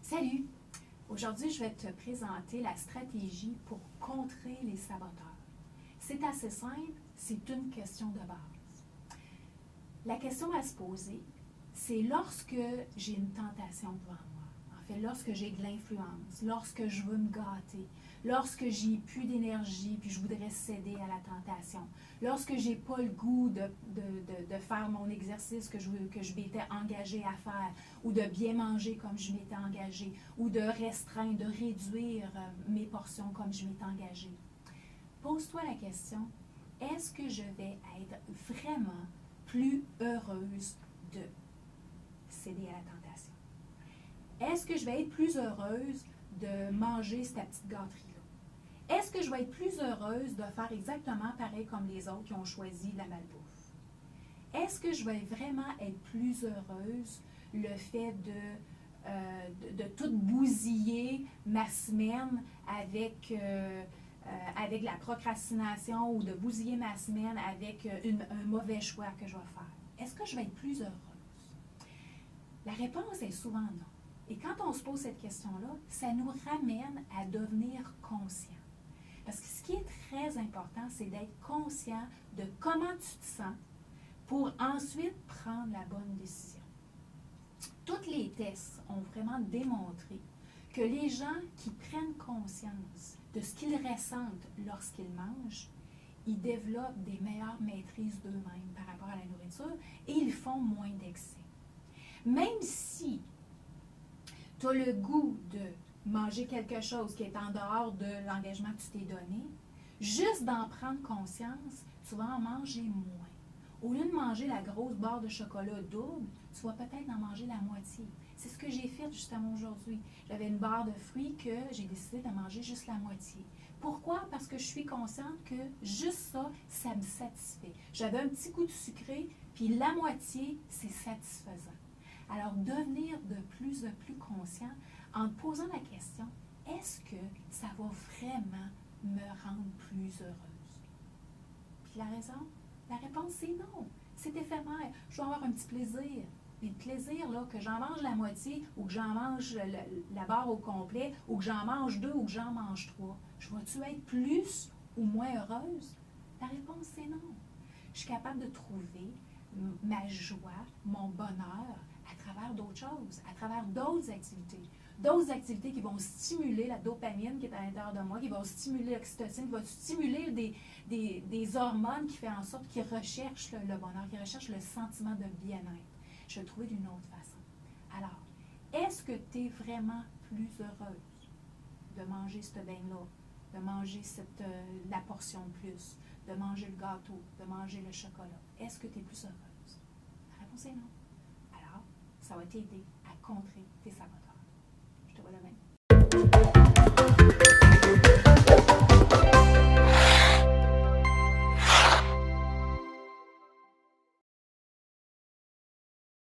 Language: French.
Salut! Aujourd'hui, je vais te présenter la stratégie pour contrer les saboteurs. C'est assez simple, c'est une question de base. La question à se poser, c'est lorsque j'ai une tentation devant moi, en fait, lorsque j'ai de l'influence, lorsque je veux me gâter, lorsque j'ai plus d'énergie puis je voudrais céder à la tentation, lorsque j'ai pas le goût de faire mon exercice que je m'étais engagée à faire, ou de bien manger comme je m'étais engagée, ou de restreindre, de réduire mes portions comme je m'étais engagée. Pose-toi la question, est-ce que je vais être vraiment plus heureuse de céder à la tentation? Est-ce que je vais être plus heureuse de manger cette petite gâterie-là? Est-ce que je vais être plus heureuse de faire exactement pareil comme les autres qui ont choisi la malbouffe? Est-ce que je vais vraiment être plus heureuse le fait de tout bousiller ma semaine avec la procrastination ou de bousiller ma semaine avec un mauvais choix que je vais faire? Est-ce que je vais être plus heureuse? La réponse est souvent non. Et quand on se pose cette question-là, ça nous ramène à devenir conscient. Parce que ce qui est très important, c'est d'être conscient de comment tu te sens pour ensuite prendre la bonne décision. Tous les tests ont vraiment démontré que les gens qui prennent conscience de ce qu'ils ressentent lorsqu'ils mangent, ils développent des meilleures maîtrises d'eux-mêmes par rapport à la nourriture et ils font moins d'excès. Même si tu as le goût de manger quelque chose qui est en dehors de l'engagement que tu t'es donné, juste d'en prendre conscience, tu vas en manger moins. Au lieu de manger la grosse barre de chocolat double, tu vas peut-être en manger la moitié. C'est ce que j'ai fait justement aujourd'hui. J'avais une barre de fruits que j'ai décidé de manger juste la moitié. Pourquoi? Parce que je suis consciente que juste ça, ça me satisfait. J'avais un petit goût de sucré, puis la moitié, c'est satisfaisant. Alors, devenir de plus en plus conscient en te posant la question, est-ce que ça va vraiment me rendre plus heureuse? Puis la réponse, c'est non. C'est éphémère. Je vais avoir un petit plaisir. Mais le plaisir, là, que j'en mange la moitié, ou que j'en mange la barre au complet, ou que j'en mange 2, ou que j'en mange 3, je vais-tu être plus ou moins heureuse? La réponse, c'est non. Je suis capable de trouver ma joie, mon bonheur, à travers d'autres choses, à travers d'autres activités. D'autres activités qui vont stimuler la dopamine qui est à l'intérieur de moi, qui vont stimuler l'oxytocine, qui vont stimuler des hormones qui font en sorte qu'ils recherchent le bonheur, qui recherchent le sentiment de bien-être. Je vais le trouver d'une autre façon. Alors, est-ce que tu es vraiment plus heureuse de manger ce bain-là, de manger la portion de plus, de manger le gâteau, de manger le chocolat? Est-ce que tu es plus heureuse? La réponse est non. Alors, ça va t'aider à contrer tes saboteurs. Je te vois demain.